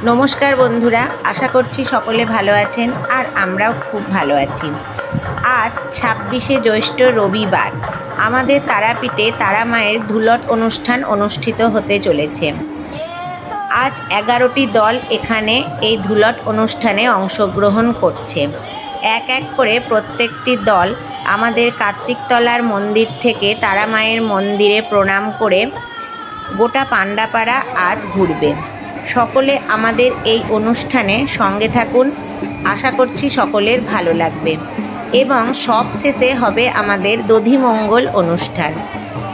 নমস্কার বন্ধুরা, আশা করছি সকলে ভালো আছেন আর আমরাও খুব ভালো আছি। আজ ২৬শে জ্যৈষ্ঠ রবিবার আমাদের তারাপীঠে তারা মায়ের ধুলট অনুষ্ঠান অনুষ্ঠিত হতে চলেছে। আজ ১১টি দল এখানে এই ধুলট অনুষ্ঠানে অংশগ্রহণ করছে। এক এক করে প্রত্যেকটি দল আমাদের কার্তিকতলার মন্দির থেকে তারা মায়ের মন্দিরে প্রণাম করে গোটা পাণ্ডাপাড়া আজ ঘুরবে। সকলে আমাদের এই অনুষ্ঠানে সঙ্গে থাকুন, আশা করছি সকলের ভালো লাগবে। এবং সব শেষে হবে আমাদের দধিমঙ্গল অনুষ্ঠান।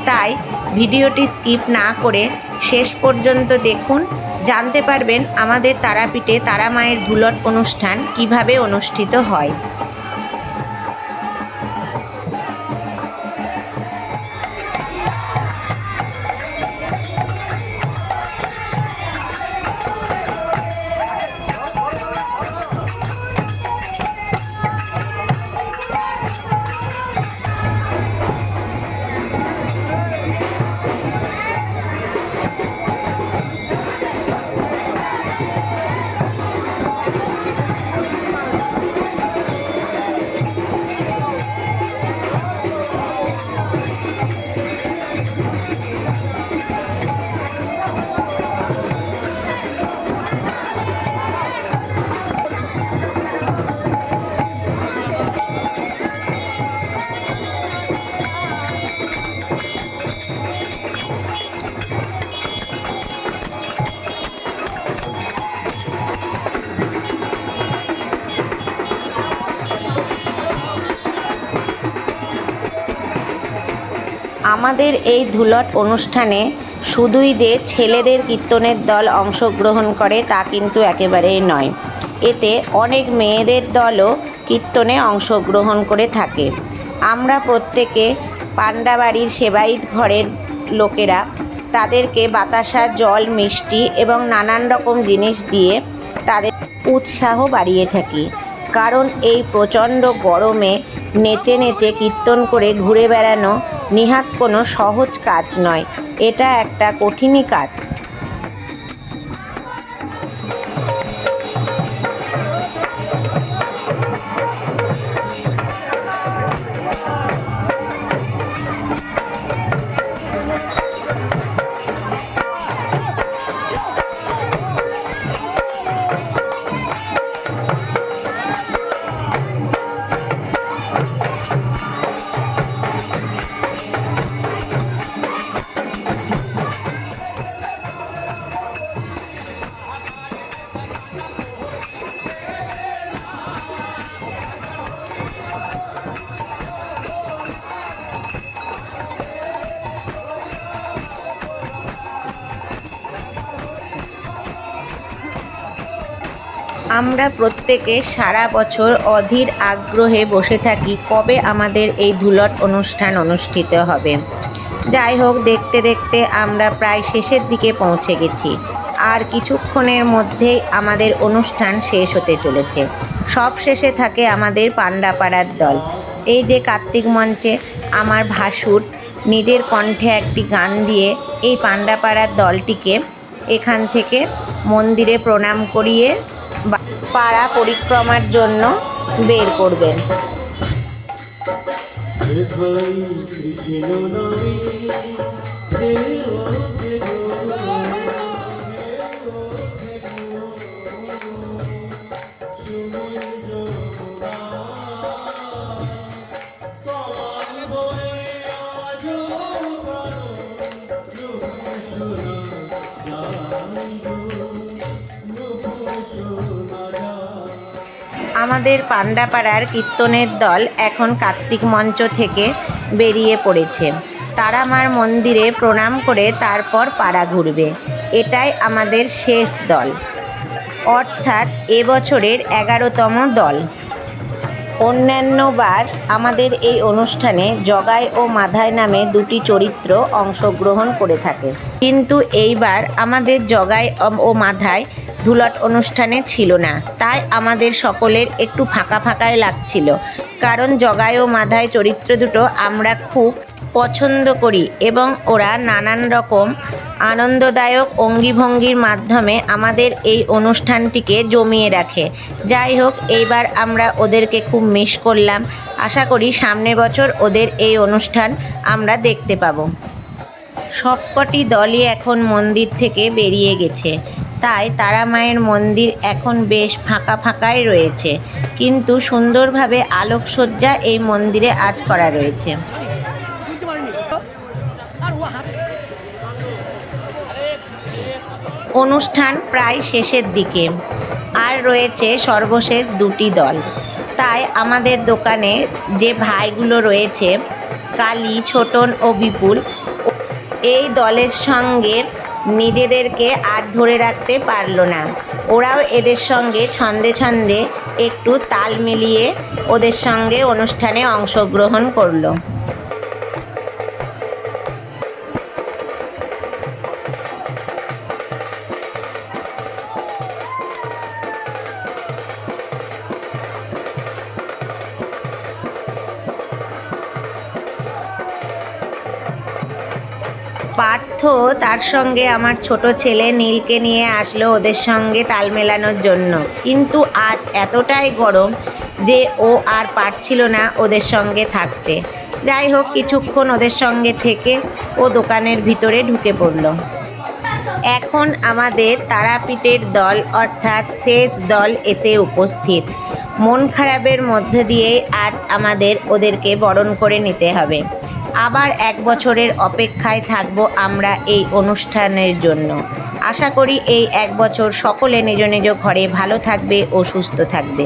তাই ভিডিওটি স্কিপ না করে শেষ পর্যন্ত দেখুন, জানতে পারবেন আমাদের তারাপীঠে তারা মায়ের ধুলট অনুষ্ঠান কিভাবে অনুষ্ঠিত হয়। আমাদের এই ধুলট অনুষ্ঠানে শুধুই যে ছেলেদের কীর্তনের দল অংশগ্রহণ করে তা কিন্তু একেবারেই নয়। এতে অনেক মেয়েদের দলও কীর্তনে অংশগ্রহণ করে থাকে। আমরা প্রত্যেকে পাণ্ডাবাড়ির সেবায়িত ঘরের লোকেরা তাদেরকে বাতাসা, জল, মিষ্টি এবং নানান রকম জিনিস দিয়ে তাদের উৎসাহ বাড়িয়ে থাকি। কারণ এই প্রচণ্ড গরমে নেচে নেচে কীর্তন করে ঘুরে বেড়ানো নিহাত কোনো সহজ কাজ নয়, এটা একটা কঠিনই কাজ। আমরা প্রত্যেকে সারা বছর অধীর আগ্রহে বসে থাকি কবে আমাদের এই ধুলট অনুষ্ঠান অনুষ্ঠিত হবে। যাই হোক, দেখতে দেখতে আমরা প্রায় শেষের দিকে পৌঁছে গেছি। আর কিছুক্ষণের মধ্যেই আমাদের অনুষ্ঠান শেষ হতে চলেছে। সব শেষে থাকে আমাদের পাণ্ডাপাড়ার দল। এই যে কার্তিক মঞ্চে আমার ভাসুর নিজের কণ্ঠে একটি গান দিয়ে এই পাণ্ডাপাড়ার দলটিকে এখান থেকে মন্দিরে প্রণাম করিয়ে পাড়া পরিক্রমার জন্য বের করবেন। আমাদের পাণ্ডাপাড়ার কীর্তনের দল এখন কার্তিক মঞ্চ থেকে বেরিয়ে পড়েছে। তারা মার মন্দিরে প্রণাম করে তারপর পাড়া ঘুরবে। এটাই আমাদের শেষ দল, অর্থাৎ এবছরের 11তম দল। অন্যান্যবার আমাদের এই অনুষ্ঠানে জগাই ও মাধাই নামে দুটি চরিত্র অংশগ্রহণ করে থাকে, কিন্তু এইবার আমাদের জগাই ও মাধাই ধুলট অনুষ্ঠানে ছিল না। তাই আমাদের সকলের একটু ফাঁকা ফাঁকাই লাগছিল। কারণ জগাই ও মাধাই চরিত্র দুটো আমরা খুব পছন্দ করি এবং ওরা নানান রকম আনন্দদায়ক অঙ্গিভঙ্গির মাধ্যমে আমাদের এই অনুষ্ঠানটিকে জমিয়ে রাখে। যাই হোক, এইবার আমরা ওদেরকে খুব মিস করলাম। আশা করি সামনের বছর ওদের এই অনুষ্ঠান আমরা দেখতে পাবো। সবকটি দলই এখন মন্দির থেকে বেরিয়ে গেছে, তাই তারা মায়ের মন্দির এখন বেশ ফাঁকা ফাঁকাই রয়েছে, কিন্তু সুন্দরভাবে আলোকসজ্জা এই মন্দিরে আজ করা রয়েছে। অনুষ্ঠান প্রায় শেষের দিকে, আর রয়েছে সর্বশেষ দুটি দল। তাই আমাদের দোকানে যে ভাইগুলো রয়েছে, কালী, ছোটন ও বিপুল, এই দলের সঙ্গে নিজেদেরকে আর ধরে রাখতে পারলো না। ওরাও এদের সঙ্গে ছন্দে ছন্দে একটু তাল মিলিয়ে ওদের সঙ্গে অনুষ্ঠানে অংশগ্রহণ করলো। পার্থ তার সঙ্গে আমার ছোট ছেলে নীলকে নিয়ে আসলো ওদের সঙ্গে তাল মেলানোর জন্য, কিন্তু আজ এতটাই গরম যে ও আর পারছিল না ওদের সঙ্গে থাকতে। যাই হোক, কিছুক্ষণ ওদের সঙ্গে থেকে ও দোকানের ভিতরে ঢুকে পড়ল। এখন আমাদের তারাপীঠের দল অর্থাৎ শেষ দল এসে উপস্থিত। মন খারাপের মধ্যে দিয়েই আজ আমাদের ওদেরকে বরণ করে নিতে হবে। আবার 1 বছরের অপেক্ষায় থাকব আমরা এই অনুষ্ঠানের জন্য। আশা করি এই 1 বছর সকলে নিজ নিজ ঘরে ভালো থাকবে ও সুস্থ থাকবে।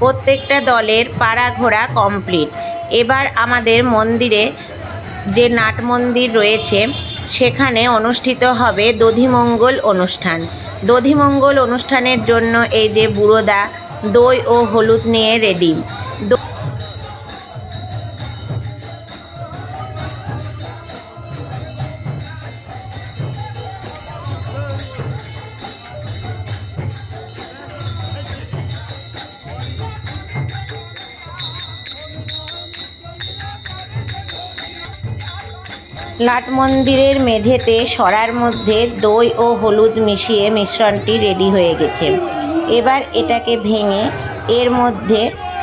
প্রত্যেকটা দলের পাড়া ঘোরা কমপ্লিট। এবার আমাদের মন্দিরে যে নাট মন্দির রয়েছে সেখানে অনুষ্ঠিত হবে দধিমঙ্গল অনুষ্ঠান। দধিমঙ্গল অনুষ্ঠানের জন্য এই যে বুড়োদা দই ও হলুদ নিয়ে রেডি। নাট মন্দিরের মেঝেতে সরার মধ্যে দই ও হলুদ মিশিয়ে মিশ্রণটি রেডি হয়ে গেছে। এবার এটাকে ভেঙে এর মধ্যে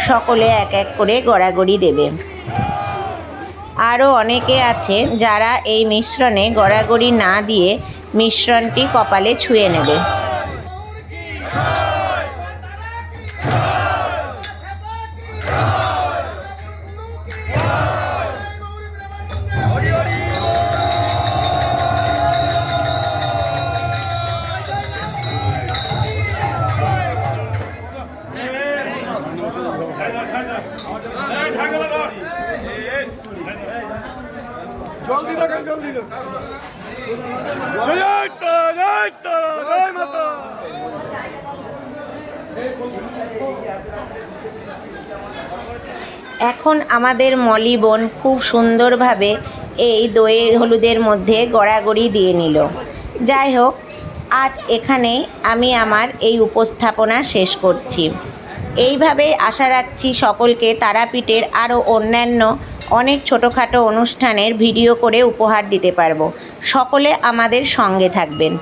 সকলে এক এক করে গড়াগড়ি দেবে। আরও অনেকে আছে যারা এই মিশ্রণে গড়াগড়ি না দিয়ে মিশ্রণটি কপালে ছুঁয়ে নেবে। জলদি রাখেন, জলদি জয় তারা, জয় তারা, জয় মাতা। এখন আমাদের মলি বোন খুব সুন্দরভাবে এই দই হলুদের মধ্যে গড়াগড়ি দিয়ে নিল। যাই হোক, আজ এখানেই আমি আমার এই উপস্থাপনা শেষ করছি। এইভাবেই আশা রাখছি সকলকে তারাপীঠের আরও অন্যান্য অনেক ছোটোখাটো অনুষ্ঠানের ভিডিও করে উপহার দিতে পারবো। সকলে আমাদের সঙ্গে থাকবেন।